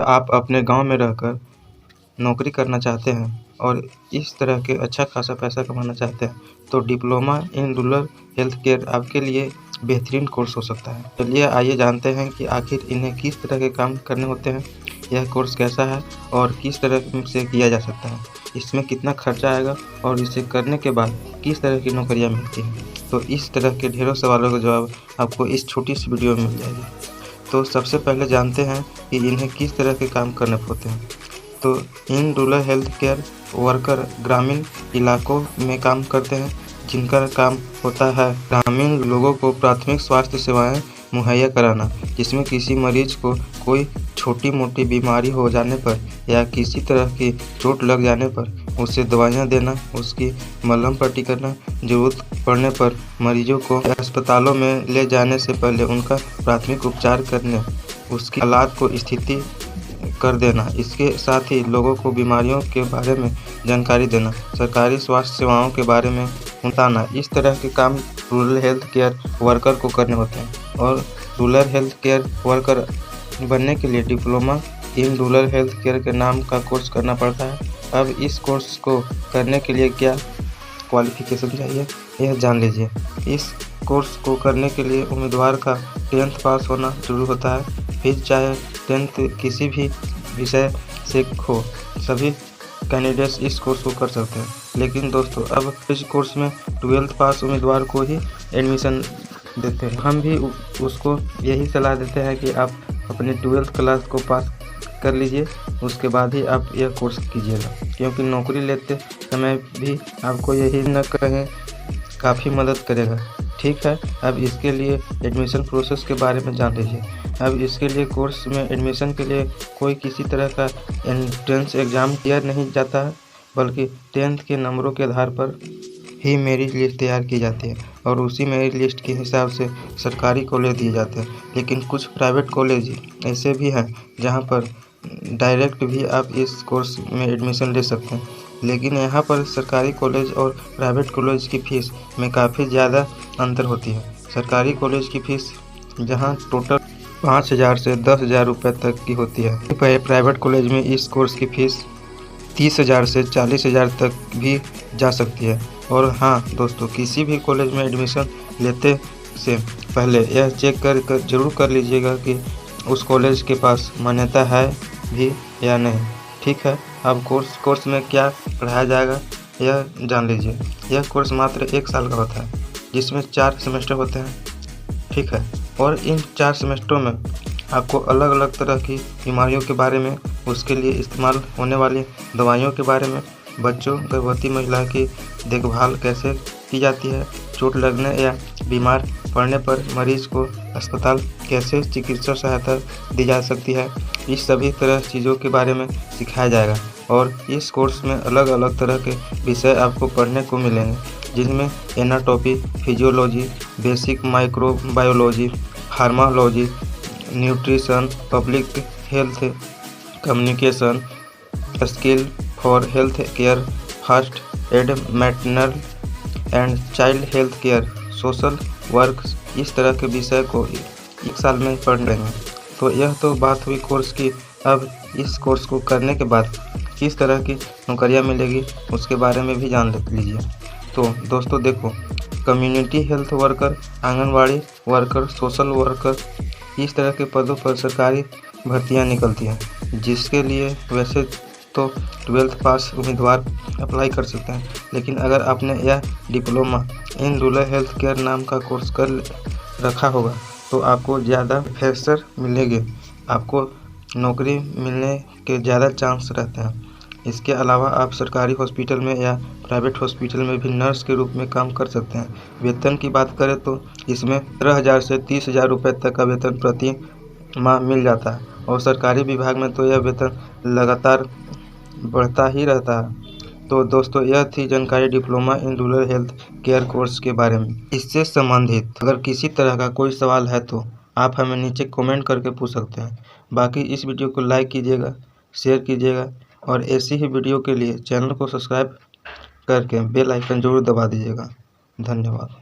आप अपने गांव में रहकर नौकरी करना चाहते हैं और इस तरह के अच्छा खासा पैसा कमाना चाहते हैं तो diploma in rural health care आपके लिए बेहतरीन कोर्स हो सकता है। चलिए आइए जानते हैं कि आखिर इन्हें किस तरह के काम करने होते हैं, यह कोर्स कैसा है और किस तरह से किया जा सकता है, इसमें कितना खर्चा आएगा और इसे करने के बाद किस तरह की नौकरियां मिलती हैं। तो इस तरह के ढेरों सवालों का जवाब आपको इस छोटी सी वीडियो में मिल जाएगी। तो सबसे पहले जानते हैं कि इन्हें किस तरह के काम करने होते हैं। तो in rural health care worker ग्रामीण इलाकों में काम करते हैं, जिनका काम होता है ग्रामीण लोगों को प्राथमिक स्वास्थ्य सेवाएं मुहैया कराना, जिसमें किसी मरीज को कोई छोटी मोटी बीमारी हो जाने पर या किसी तरह की चोट लग जाने पर उसे दवाइयां देना, उसकी मलहम पट्टी करना, जरूरत पड़ने पर मरीजों को अस्पतालों में ले जाने से पहले उनका प्राथमिक उपचार करने, उसकी हालात को स्थिति कर देना। इसके साथ ही लोगों को बीमारियों के बारे में जानकारी देना, सरकारी स्वास्थ्य सेवाओं के बारे में बताना। इस तरह के काम रूरल हेल्थ केयर वर्कर को करने होते हैं और रूरल हेल्थ केयर वर्कर बनने के लिए diploma in rural health care के नाम का कोर्स करना पड़ता है। अब इस कोर्स को करने के लिए क्या क्वालिफिकेशन चाहिए यह जान लीजिए। इस कोर्स को करने के लिए उम्मीदवार का 10th पास होना जरूरी होता है। फिर चाहे 10th किसी भी विषय से हो, सभी कैंडिडेट्स इस कोर्स को कर सकते हैं। लेकिन दोस्तों अब इस कोर्स में 12th पास उम्मीदवार को ही एडमिशन देते हैं। हम भी उसको यही सलाह देते हैं कि आप अपनी 12th क्लास को पास कर लीजिए, उसके बाद ही आप यह कोर्स कीजिएगा, क्योंकि नौकरी लेते समय भी आपको यही न कहें काफ़ी मदद करेगा। ठीक है, अब इसके लिए एडमिशन प्रोसेस के बारे में जान लीजिए। अब इसके लिए कोर्स में एडमिशन के लिए कोई किसी तरह का एंट्रेंस एग्ज़ाम क्लियर नहीं जाता है, बल्कि 10th के नंबरों के आधार पर ही मेरिट लिस्ट तैयार की जाती है और उसी मेरिट लिस्ट के हिसाब से सरकारी कॉलेज दिए जाते हैं। लेकिन कुछ प्राइवेट कॉलेज ऐसे भी हैं जहां पर डायरेक्ट भी आप इस कोर्स में एडमिशन ले सकते हैं। लेकिन यहाँ पर सरकारी कॉलेज और प्राइवेट कॉलेज की फ़ीस में काफ़ी ज़्यादा अंतर होती है। सरकारी कॉलेज की फ़ीस जहाँ टोटल 5,000 से 10,000 रुपये तक की होती है, प्राइवेट कॉलेज में इस कोर्स की फ़ीस 30,000 से 40,000 तक भी जा सकती है। और हाँ दोस्तों, किसी भी कॉलेज में एडमिशन लेते से पहले यह चेक कर जरूर कर लीजिएगा कि उस कॉलेज के पास मान्यता है भी या नहीं। ठीक है, अब कोर्स में क्या पढ़ाया जाएगा यह जान लीजिए। यह कोर्स मात्र 1 साल का होता है, जिसमें 4 सेमेस्टर होते हैं। ठीक है, और इन 4 सेमेस्टरों में आपको अलग अलग तरह की बीमारियों के बारे में, उसके लिए इस्तेमाल होने वाली दवाइयों के बारे में, बच्चों गर्भवती महिला की देखभाल कैसे की जाती है, चोट लगने या बीमार पड़ने पर मरीज को अस्पताल कैसे चिकित्सा सहायता दी जा सकती है, इस सभी तरह चीज़ों के बारे में सिखाया जाएगा। और इस कोर्स में अलग अलग तरह के विषय आपको पढ़ने को मिलेंगे, जिनमें anatomy, physiology, basic microbiology, pharmacology, nutrition, public health, communication, skill for health care, first aid, maternal and child health care, social work, इस तरह के विषय को 1 साल में पढ़ लेंगे। तो यह तो बात हुई कोर्स की। अब इस कोर्स को करने के बाद किस तरह की नौकरियां मिलेगी उसके बारे में भी जान लीजिए। तो दोस्तों देखो, community health worker, anganwadi worker, social worker, इस तरह के पदों पर सरकारी भर्तियां निकलती हैं, जिसके लिए वैसे तो 12th पास उम्मीदवार अप्लाई कर सकते हैं। लेकिन अगर आपने यह diploma in rural health care नाम का कोर्स कर रखा होगा तो आपको ज़्यादा फ्रेशर मिलेंगे, आपको नौकरी मिलने के ज़्यादा चांस रहते हैं। इसके अलावा आप सरकारी हॉस्पिटल में या प्राइवेट हॉस्पिटल में भी नर्स के रूप में काम कर सकते हैं। वेतन की बात करें तो इसमें 15,000 से 30,000 रुपये तक का वेतन प्रति माह मिल जाता है और सरकारी विभाग में तो यह वेतन लगातार बढ़ता ही रहता है। तो दोस्तों यह थी जानकारी diploma in rural health care course के बारे में। इससे संबंधित अगर किसी तरह का कोई सवाल है तो आप हमें नीचे कमेंट करके पूछ सकते हैं। बाकी इस वीडियो को लाइक कीजिएगा, शेयर कीजिएगा और ऐसी ही वीडियो के लिए चैनल को सब्सक्राइब करके बेल आइकन जरूर दबा दीजिएगा। धन्यवाद।